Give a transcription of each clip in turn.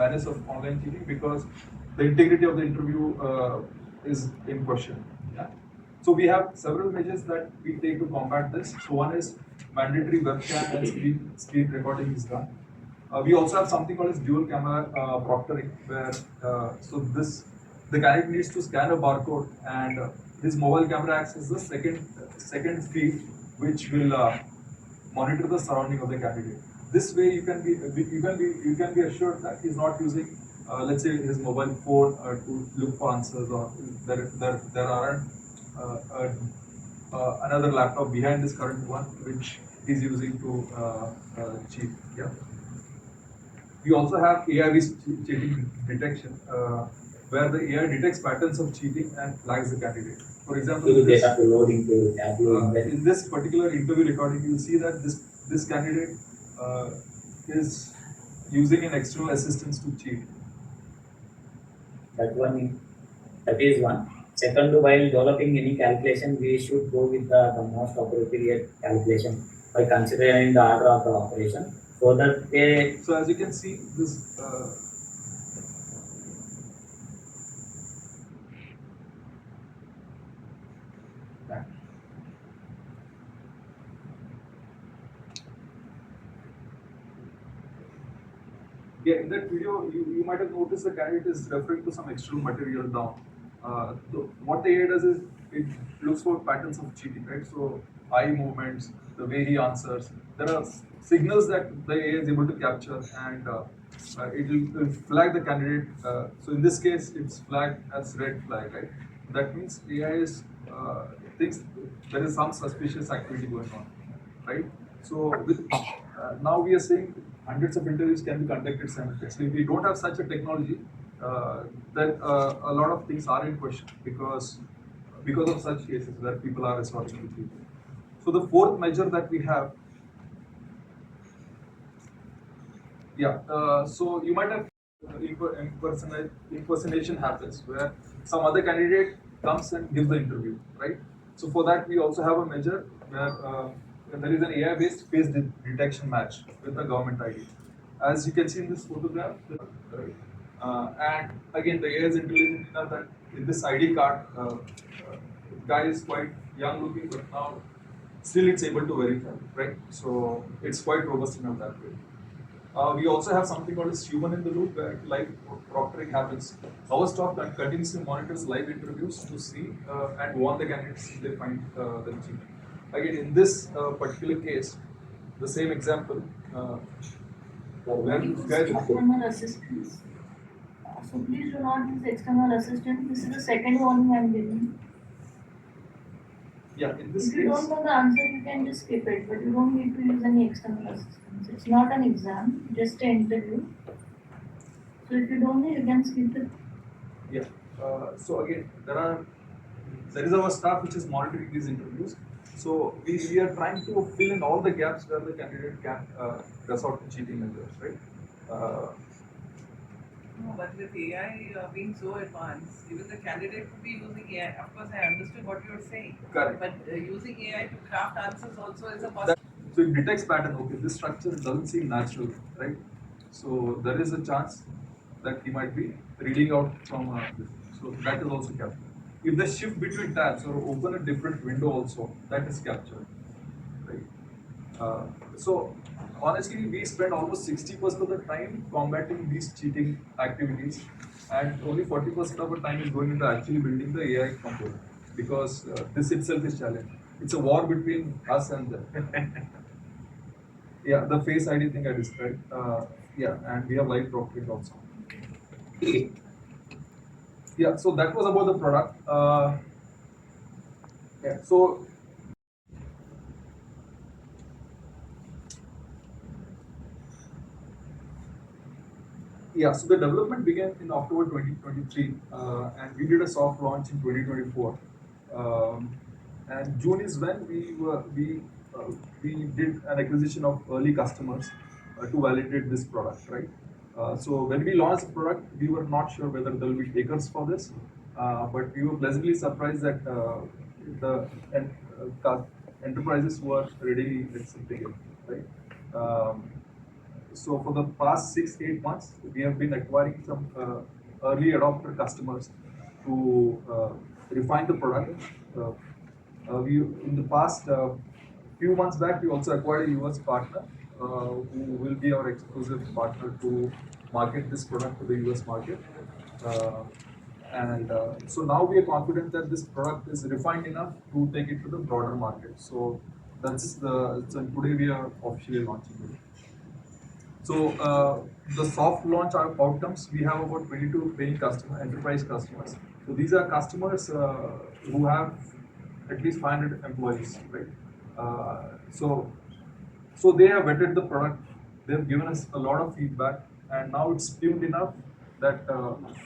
menace of online cheating because the integrity of the interview is in question. Yeah. So we have several measures that we take to combat this. So one is mandatory webcam and screen recording is done. We also have something called as dual camera proctoring, where the candidate needs to scan a barcode, and his mobile camera acts as the second feed, which will monitor the surrounding of the candidate. This way, you can be assured that he's not using, let's say, his mobile phone to look for answers, or there aren't another laptop behind this current one which he's using to cheat. Yeah. We also have AI-based cheating detection, where the AI detects patterns of cheating and flags the candidate. For example, in this particular interview recording, you'll see that this candidate is using an external assistance to cheat. That is one. Second, while developing any calculation, we should go with the most appropriate calculation by considering the order of the operation. So that So as you can see, this yeah, in that video, you might have noticed the candidate is referring to some external material down. What the AI does is it looks for patterns of cheating, right? So eye movements, the way he answers. There are signals that the AI is able to capture, and it will flag the candidate. So in this case, it's flagged as red flag, right? That means AI is thinks there is some suspicious activity going on, right? So with now we are saying hundreds of interviews can be conducted simultaneously. If we don't have such a technology, then a lot of things are in question because of such cases where people are resorting to cheating. So the fourth measure that we have, so you might have impersonation happens where some other candidate comes and gives the interview, right? So for that we also have a measure where there is an AI-based face detection match with the government ID. As you can see in this photograph, right? And again, the AI is intelligent enough that in this ID card, guy is quite young looking, but now still it's able to verify, right? So it's quite robust enough that way. We also have something called as human in the loop, where live proctoring happens. Our staff continuously monitors live interviews to see and warn the candidates if they find them cheating. Again, in this particular case, the same example, where external assistance. So please do not use external assistance. This is the second warning I am giving. Yeah, in this if you don't know the answer, you can just skip it, but you don't need to use any external assistance. It's not an exam, just an interview. So if you don't know, you can skip it. Yeah. So again, there is our staff which is monitoring these interviews. So we are trying to fill in all the gaps where the candidate can resort to cheating measures, right? No, but with AI being so advanced, even the candidate could be using AI. Of course, I understood what you were saying. Correct. But using AI to craft answers also is a possibility. So it detects pattern. Okay, this structure doesn't seem natural, right? So there is a chance that he might be reading out from this. So that is also captured. If they shift between tabs or open a different window also, that is captured, right? So honestly, we spend almost 60% of the time combating these cheating activities, and only 40% of our time is going into actually building the AI component, because this itself is challenge. It's a war between us and them. Yeah, the face ID thing I described. Yeah, and we have live proctoring also. Yeah, so that was about the product. Yeah, so the development began in October 2023, and we did a soft launch in 2024. And June is when we did an acquisition of early customers to validate this product, right? So when we launched the product, we were not sure whether there will be takers for this, but we were pleasantly surprised that the enterprises were readily accepting it, right? so for the past 6-8 months, we have been acquiring some early adopter customers to refine the product. Uh, we in the past few months back, we also acquired a US partner who will be our exclusive partner to market this product to the US market. Uh, and so now we are confident that this product is refined enough to take it to the broader market. So so today we are officially launching it. So the soft launch outcomes, we have about 22 paying enterprise customers. So these are customers who have at least 500 employees, right? So they have vetted the product. They've given us a lot of feedback, and now it's tuned enough that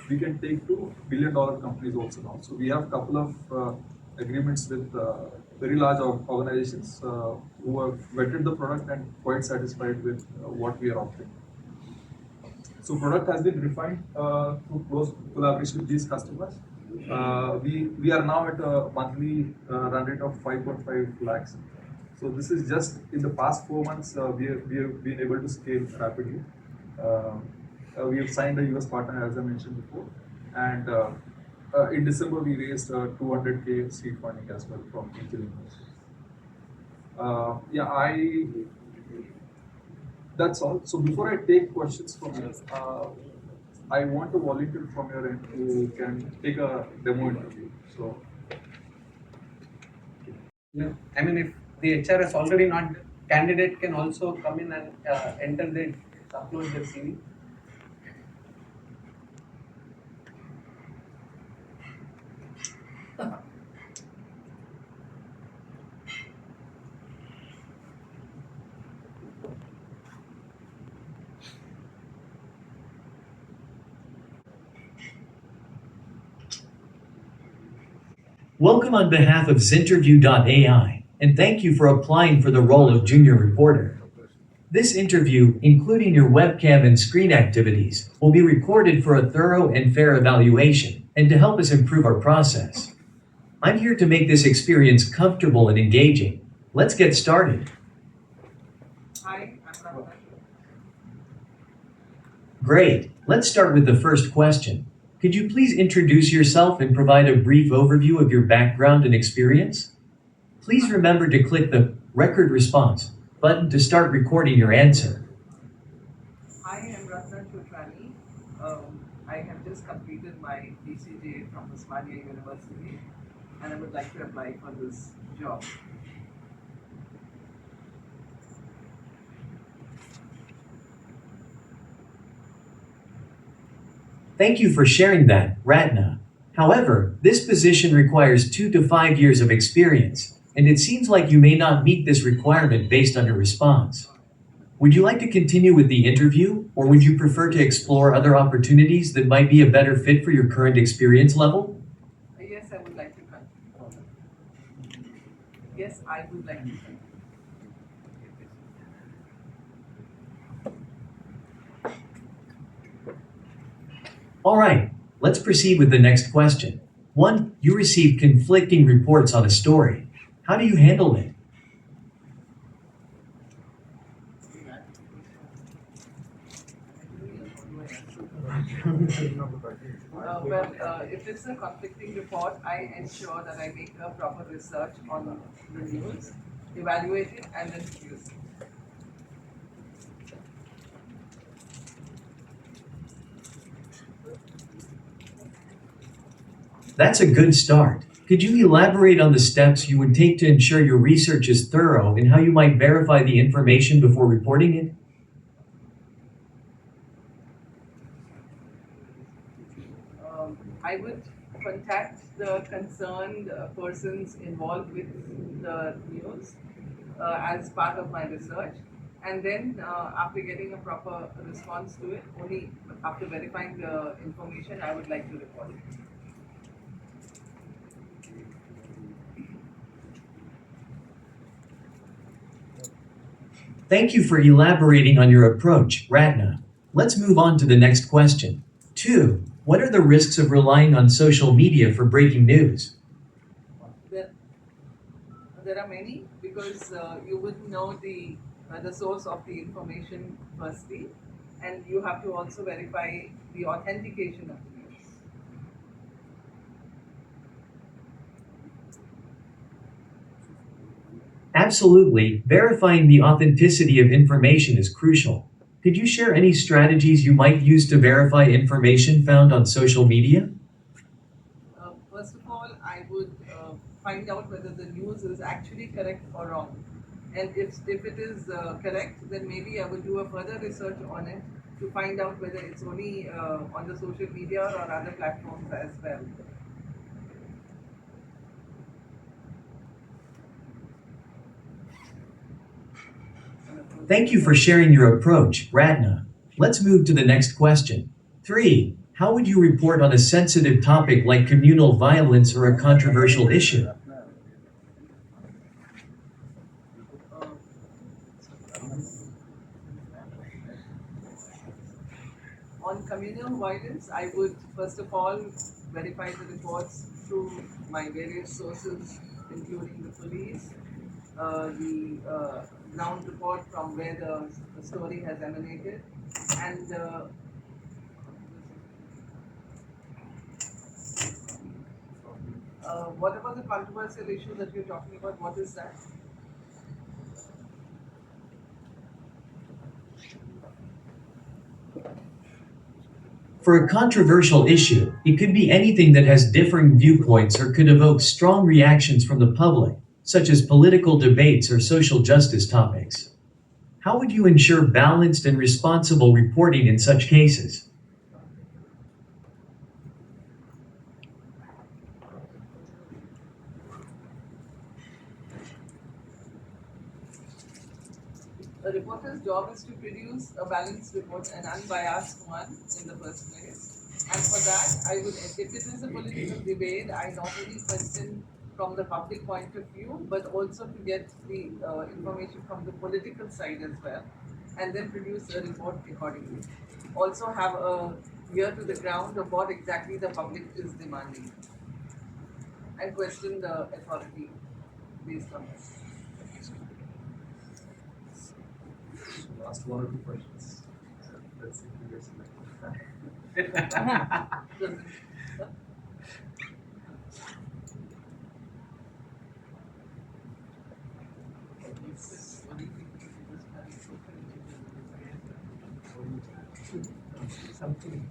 we can take to billion-dollar companies also now. So we have a couple of agreements with very large organizations who have vetted the product and quite satisfied with what we are offering. So product has been refined through close collaboration with these customers. We are now at a monthly run rate of 5.5 lakhs. So this is just in the past 4 months we have been able to scale rapidly. We have signed a US partner as I mentioned before, and in December we raised 200K seed funding as well from angel investors. Yeah, that's all. So before I take questions from you, I want a volunteer from your end who can take a demo interview. So Yeah. I mean, if the HR is already not, candidate can also come in and enter the upload their CV. Welcome on behalf of Zinterview.ai, and thank you for applying for the role of junior reporter. This interview, including your webcam and screen activities, will be recorded for a thorough and fair evaluation, and to help us improve our process. I'm here to make this experience comfortable and engaging. Let's get started. Hi, I'm Riktam. Great. Let's start with the first question. Could you please introduce yourself and provide a brief overview of your background and experience? Please remember to click the Record Response button to start recording your answer. I am On10-2-25. I have just completed my BCJ from Osmania University, and I would like to apply for this job. Thank you for sharing that, Ratna. However, this position requires 2 to 5 years of experience, and it seems like you may not meet this requirement based on your response. Would you like to continue with the interview, or would you prefer to explore other opportunities that might be a better fit for your current experience level? Yes, I would like to continue. Yes, I would like to continue. Alright, let's proceed with the next question. 1. You received conflicting reports on a story. How do you handle it? If it's a conflicting report, I ensure that I make a proper research on the news, evaluate it, and then produce it. That's a good start. Could you elaborate on the steps you would take to ensure your research is thorough and how you might verify the information before reporting it? I would contact the concerned persons involved with the news as part of my research, and then after getting a proper response to it, only after verifying the information, I would like to report it. Thank you for elaborating on your approach, Ratna. Let's move on to the next question. 2. What are the risks of relying on social media for breaking news? There are many, because you wouldn't know the the source of the information firstly, and you have to also verify the authentication of the news. Absolutely, verifying the authenticity of information is crucial. Could you share any strategies you might use to verify information found on social media? First of all, I would find out whether the news is actually correct or wrong. And if it is correct, then maybe I will do a further research on it to find out whether it's only on the social media or other platforms as well. Thank you for sharing your approach, Ratna. Let's move to the next question. 3. How would you report on a sensitive topic like communal violence or a controversial issue? Uh, on communal violence, I would first of all verify the reports through my various sources, including the police, the ground report from where the story has emanated, and what about the controversial issue that you're talking about? What is that? For a controversial issue, it could be anything that has differing viewpoints or could evoke strong reactions from the public, such as political debates or social justice topics. How would you ensure balanced and responsible reporting in such cases? A reporter's job is to produce a balanced report, an unbiased one in the first place. And for that, I would, if it is a political debate, I not only question from the public point of view, but also to get the information from the political side as well, and then produce a report accordingly. Also have a ear to the ground of what exactly the public is demanding, and question the authority based on this. Last one or two questions. Let's see who gets selected. Something.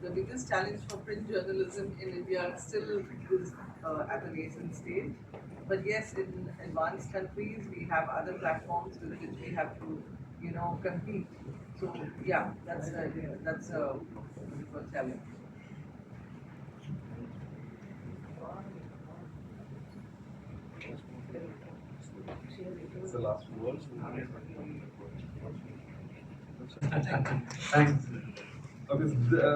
The biggest challenge for print journalism in India still is at a nascent stage. But yes, in advanced countries, we have other platforms with which we have to, compete. So yeah, that's a challenge. It's the last word. Thanks. Okay,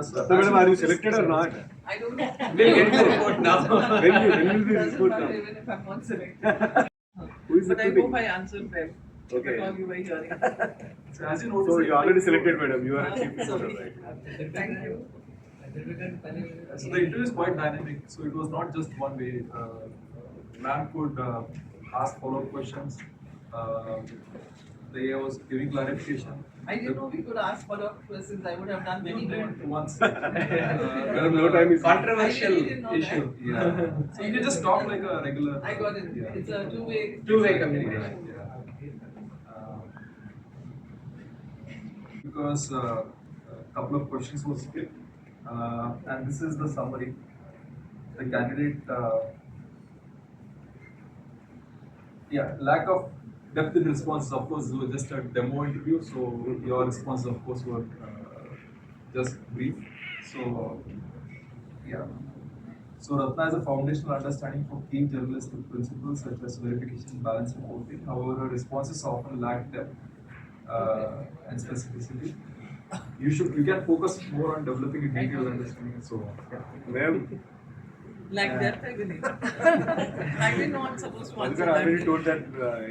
so Madam, are you selected or not? I don't know. We'll get the report now. When will the Doesn't report matter come? even if I'm not selected. Who is But I recruiting? hope I answered well. Okay. Because you were hearing. So as you notice, So you already selected, madam. You are a chief reporter, Sorry. right? Thank you. So the interview is quite dynamic. So it was not just one way. Ma'am could ask follow-up questions. The AI was giving clarification. I didn't know we could ask follow-up questions. I would have done many more. Once. Madam, no time is Controversial I really didn't know issue. Yeah. So you can just talk like a regular. I got it. Yeah. It's a two-way. Two-way communication. Yeah. Because a couple of questions were skipped, and this is the summary. The candidate, lack of depth in responses. Of course, it was just a demo interview, so your responses, of course, were just brief. So, yeah. So Ratna has a foundational understanding for key journalistic principles such as verification, balance, and reporting. However, her responses often lack depth and specificity. You can focus more on developing a detailed understanding. So, yeah. Ma'am, Like that, I believe. I didn't know I'm supposed to answer Madam, I already that. told that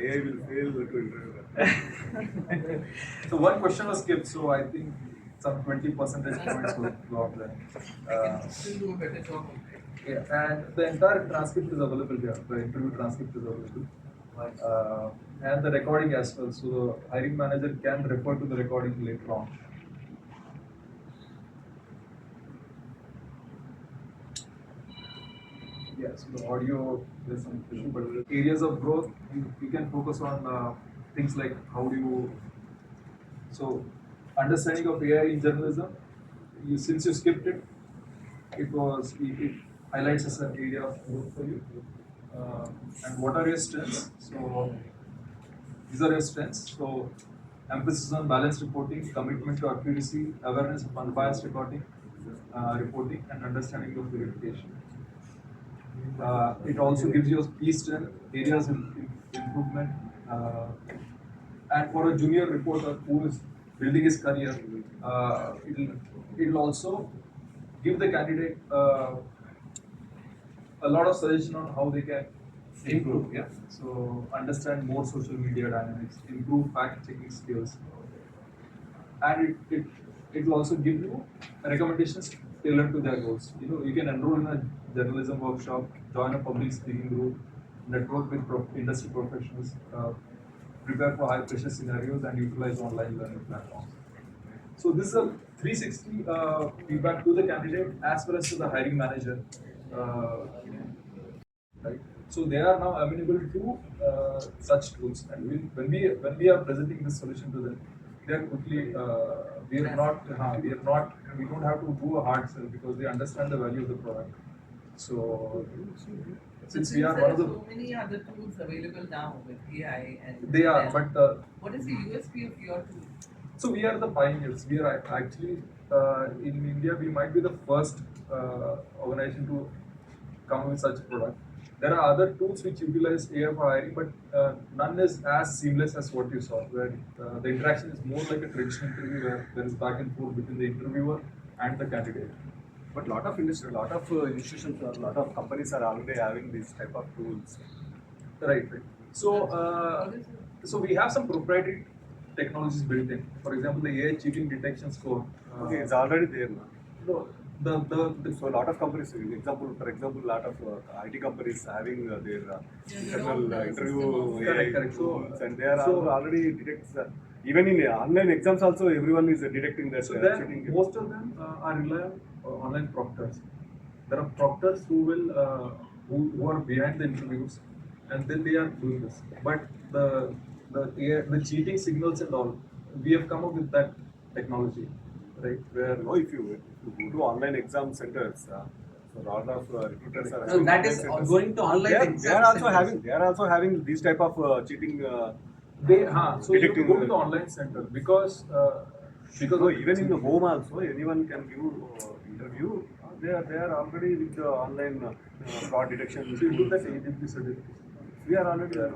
AI will fail to interview her. So one question was skipped. So I think some 20 percentage points will go up there. I can still do a better job. Yeah, and the entire transcript is available here. The interview transcript is available. And the recording as well. So the hiring manager can refer to the recording later on. Yeah, so the audio, there's some issue, but areas of growth, you can focus on things like how do you, so understanding of AI in journalism, since you skipped it, it highlights as an area of growth for you. And what are your strengths? So these are your strengths. So emphasis on balanced reporting, commitment to accuracy, awareness of unbiased reporting, and understanding of verification. It also gives you key strength areas in improvement. And for a junior reporter who is building his career, it'll also give the candidate a lot of suggestion on how they can improve. Yeah. So understand more social media dynamics, improve fact checking skills, and it will also give you recommendations tailored to their goals. You can enroll in a journalism workshop, join a public speaking group, network with industry professionals, prepare for high pressure scenarios, and utilize online learning platforms. So this is a 360 feedback to the candidate as well as to the hiring manager. Right. So they are now amenable to such tools, and when we are presenting this solution to them, they are quickly we don't have to do a hard sell because they understand the value of the product. So since we are there one of the so many other tools available now with AI and they are, but what is the USP of your tool? so we are the pioneers. We are actually in India. We might be the first organization to come with such a product. There are other tools which utilize AI for hiring, but none is as seamless as what you saw, where the interaction is more like a traditional interview where there is back and forth between the interviewer and the candidate. But lot of industry, lot of institutions, a lot of companies are already having these type of tools. Right. So we have some proprietary technologies built in. For example, the AI cheating detection score. Okay, it's already there now. No, So a lot of companies, for example, a lot of IT companies having their internal interview AI Correct. tools, and they are already detects. Even in online exams, also everyone is detecting that So cheating. then most of them are reliant on online proctors. There are proctors who will who are behind the interviews, and then they are doing this. But the cheating signals and all, we have come up with that technology, right? Where If you go to online exam centers, so a lot of recruiters are. So having that online is centers. going to online They are also centers. having. They are also having these type of cheating. so you have to detecting, go to the online center because No, even in the home also, anyone can give interview. They are already with the online fraud detection. So you do tools. that ADP certification. We are already there.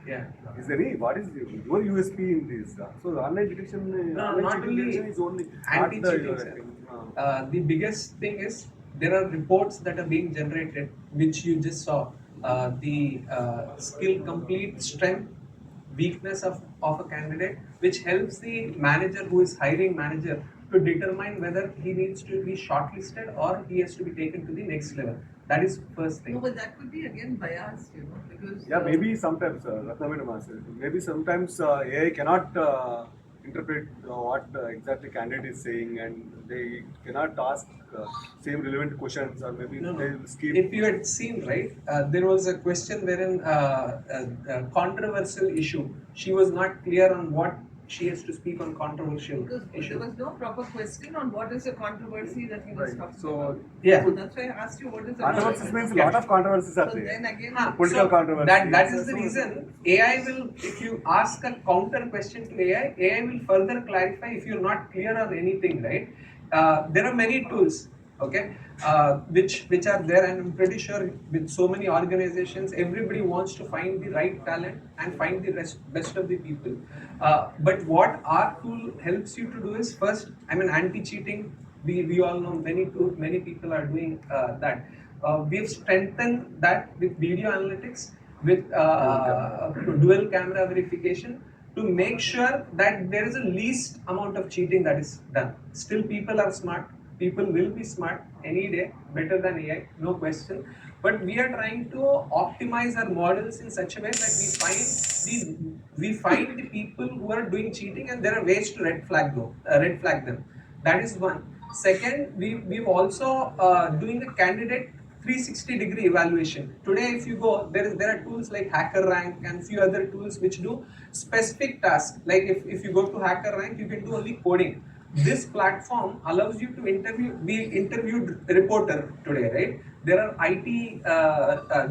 Yeah. Is there any? What is your USP in this? So the online detection. No, online not cheating only detection is only anti-cheating, not sir. The biggest thing is there are reports that are being generated, which you just saw. The skill, complete strength, weakness of a candidate, which helps the manager who is hiring manager to determine whether he needs to be shortlisted or he has to be taken to the next level. That is first thing. No, but that could be again biased, because Yeah, maybe sometimes, maybe sometimes AI cannot interpret what exactly candidate is saying, and they cannot ask same relevant questions, or maybe No, they no. will skip. If you had seen, right, there was a question wherein a controversial issue. She was not clear on what she has to speak on controversial because issue. there was no proper question on what is the controversy that he was Right. talking So about. Yeah. So that's why I asked you what is the Controversies means a lot of controversies are So there. then again, Political So controversy. that is the reason AI will, if you ask a counter question to AI will further clarify if you're not clear on anything, right? There are many tools, okay, which are there, and I'm pretty sure with so many organizations, everybody wants to find the right talent and find the best of the people. But what our tool helps you to do is first, anti-cheating. We all know many people are doing that. We've strengthened that with video analytics, with dual camera verification to make sure that there is a least amount of cheating that is done. Still, people are smart. People will be smart any day, better than AI, no question. But we are trying to optimize our models in such a way that we find the people who are doing cheating, and there are ways to red flag them. That is one. Second, we've also doing a candidate 360-degree evaluation. Today, if you go, there are tools like HackerRank and few other tools which do specific tasks. Like if you go to HackerRank, you can do only coding. This platform allows you to interview. We interviewed reporter today, right? There are IT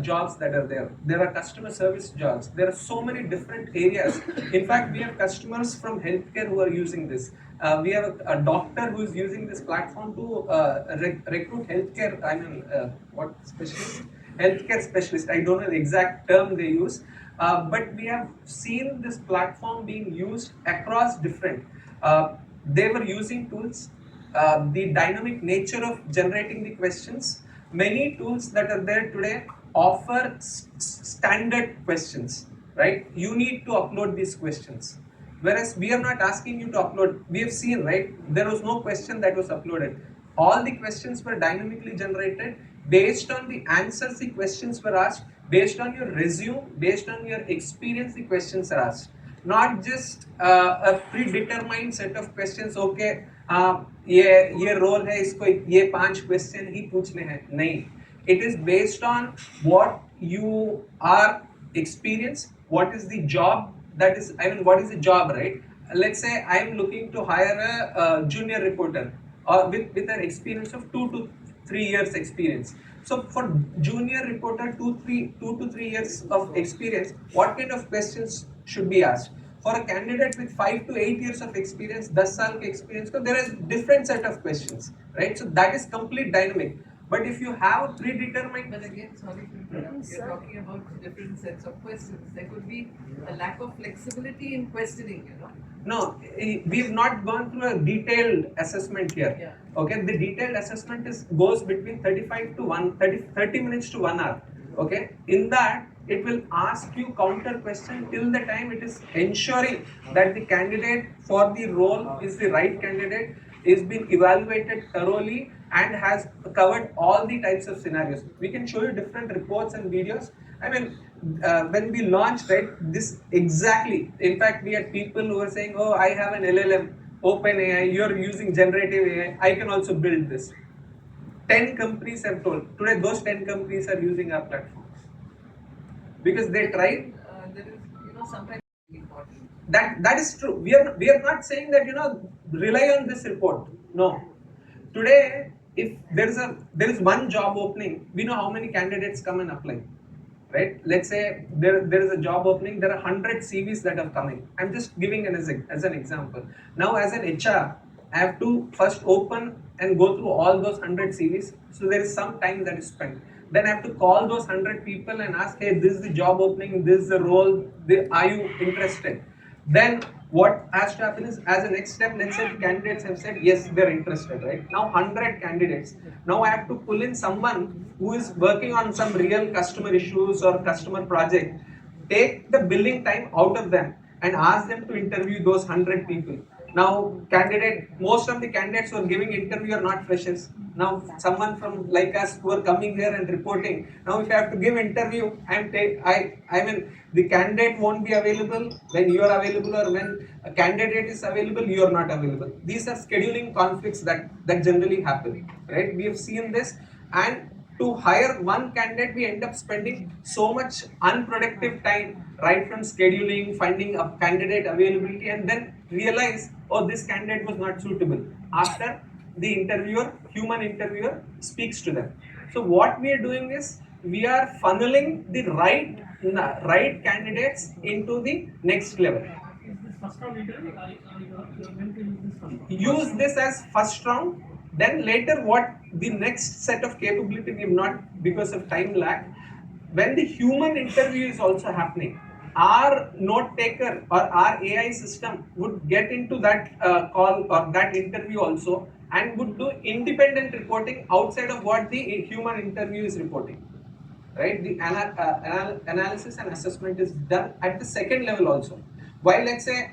jobs that are there. There are customer service jobs. There are so many different areas. In fact, we have customers from healthcare who are using this. We have a doctor who is using this platform to recruit healthcare. What specialist? Healthcare specialist. I don't know the exact term they use, but we have seen this platform being used across different. They were using tools, the dynamic nature of generating the questions. Many tools that are there today offer standard questions, right? You need to upload these questions. Whereas we are not asking you to upload. We have seen, right? There was no question that was uploaded. All the questions were dynamically generated based on the answers the questions were asked, based on your resume, based on your experience the questions are asked. Not just a predetermined set of questions. Okay, ये role है, इसको ये 5 question ही पूछने हैं. नहीं, it is based on what you are experienced, what is the job that is, what is the job, right? Let's say I am looking to hire a junior reporter or with an experience of 2 to 3 years experience. So for junior reporter, 2 to 3 years of experience, what kind of questions should be asked? For a candidate with 5 to 8 years of experience, 10 साल के experience को, there is different set of questions, right? So that is complete dynamic. But if you have a predetermined, But again, sorry to interrupt, you're talking about different sets of questions. There could be a lack of flexibility in questioning, you know. no, we've not gone through a detailed assessment here. Yeah. Okay, the detailed assessment goes between 30 minutes to 1 hour. Okay, in that it will ask you counter question till the time it is ensuring that the candidate for the role is the right candidate, is being evaluated thoroughly and has covered all the types of scenarios. We can show you different reports and videos. When we launched, right, this exactly, in fact, we had people who were saying, oh, I have an LLM, OpenAI, you're using generative AI, I can also build this. 10 companies have told. Today, those 10 companies are using our platforms. Because they tried. There is, you know, sometimes important. That is true. We are not saying that, you know, rely on this report. No. Today, if there is one job opening, we know how many candidates come and apply. Right? Let's say there is a job opening, there are 100 CVs that are coming. I'm just giving as an example. Now as an HR, I have to first open and go through all those 100 CVs. So there is some time that is spent. Then I have to call those 100 people and ask, hey, this is the job opening, this is the role, are you interested? Then what has to happen is, as a next step, let's say the candidates have said, yes, they're interested, right? Now 100 candidates. Now I have to pull in someone who is working on some real customer issues or customer project, take the billing time out of them and ask them to interview those 100 people. Now most of the candidates who are giving interview are not freshers. Now someone from like us who are coming here and reporting, now if I have to give interview, the candidate won't be available when you are available, or when a candidate is available, you are not available. These are scheduling conflicts that generally happen, right? We have seen this, and to hire one candidate, we end up spending so much unproductive time, right from scheduling, finding a candidate availability, and then realize, oh, this candidate was not suitable after the human interviewer speaks to them. So what we are doing is, we are funneling the right candidates into the next level. Use this as first round. Then later, what the next set of capability, we have not, because of time lag, when the human interview is also happening, our note taker or our AI system would get into that call or that interview also, and would do independent reporting outside of what the human interview is reporting. Right? The analysis and assessment is done at the second level also. While let's say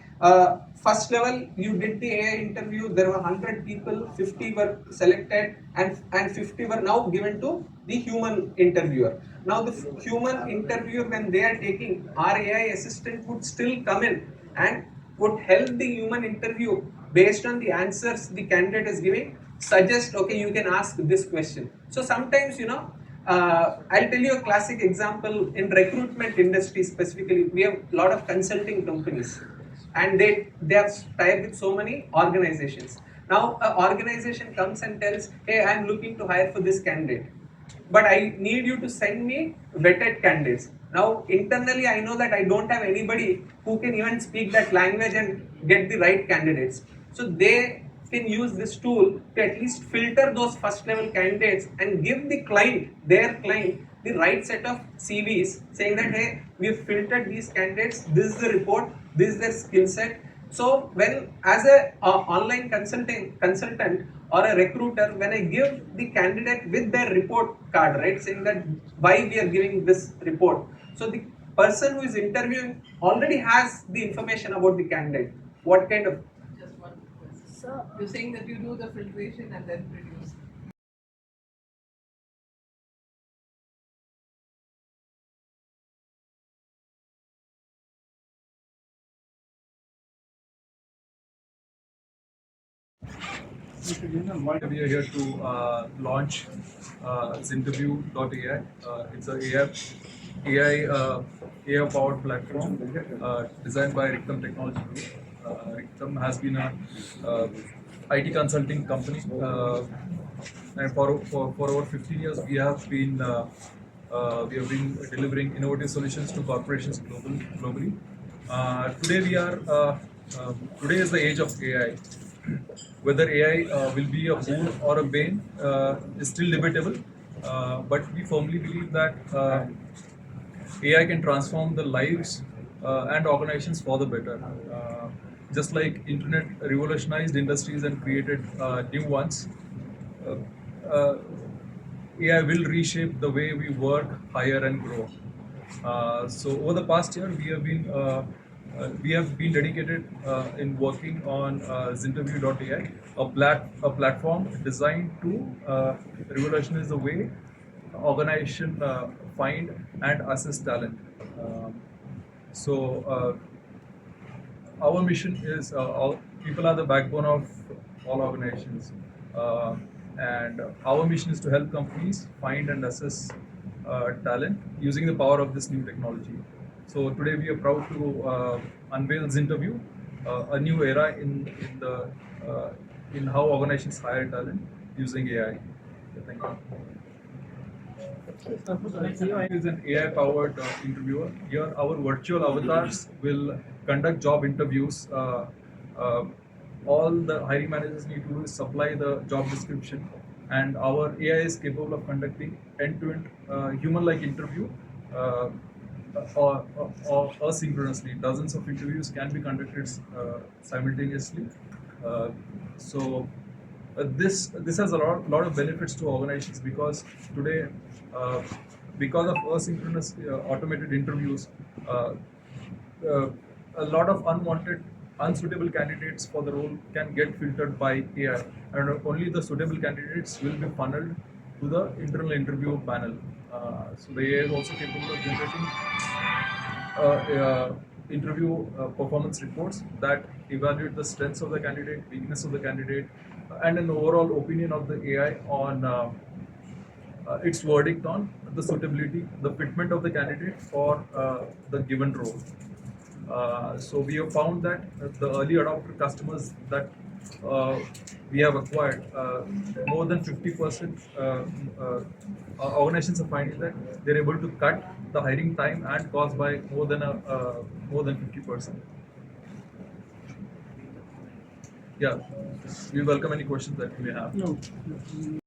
first level you did the AI interview, there were 100 people, 50 were selected, and 50 were now given to the human interviewer. Now the human interviewer, when they are taking, our AI assistant would still come in and would help the human interview based on the answers the candidate is giving, suggest, okay, you can ask this question. So sometimes, I'll tell you a classic example in recruitment industry specifically. We have a lot of consulting companies, and they have tied with so many organizations. Now, an organization comes and tells, "Hey, I'm looking to hire for this candidate, but I need you to send me vetted candidates." Now, internally, I know that I don't have anybody who can even speak that language and get the right candidates. So they can use this tool to at least filter those first level candidates and give the client, their client, the right set of CVs, saying that, hey, we've filtered these candidates, this is the report, this is their skill set. So when, as a online consultant or a recruiter, when I give the candidate with their report card, right, saying that why we are giving this report, so the person who is interviewing already has the information about the candidate. What kind of Just one question. So you're saying that you do the filtration and then produce. We are here to launch Zinterview.ai. It's a AI powered platform designed by Riktam Technology Group. Riktam has been a IT consulting company, and for over 15 years we have been delivering innovative solutions to corporations globally. Today is the age of AI. Whether AI will be a boon or a bane is still debatable, but we firmly believe that AI can transform the lives and organizations for the better. Just like internet revolutionized industries and created new ones, uh, uh, AI will reshape the way we work, hire, and grow. So over the past year, we have been dedicated in working on Zinterview.ai, a platform designed to revolutionize the way organization find and assess talent. So our mission is people are the backbone of all organizations, and our mission is to help companies find and assess talent using the power of this new technology. So today we are proud to unveil Zinterview, a new era in how organizations hire talent using AI. Thank you. Is an AI-powered interviewer. Here, our virtual avatars will conduct job interviews. All the hiring managers need to do is supply the job description, and our AI is capable of conducting end-to-end human-like interview uh, or asynchronously. Dozens of interviews can be conducted simultaneously. Uh, so this has a lot of benefits to organizations because today, uh, because of asynchronous automated interviews, uh, uh, a lot of unwanted, unsuitable candidates for the role can get filtered by AI, and only the suitable candidates will be funneled to the internal interview panel. So the AI is also capable of generating interview performance reports that evaluate the strengths of the candidate, weakness of the candidate, and an overall opinion of the AI on its verdict on the suitability, the fitment of the candidate for the given role. So we have found that the early adopter customers that uh, we have acquired, more than 50% organizations are finding that they're able to cut the hiring time and cost by more than 50%. Yeah, we welcome any questions that you may have.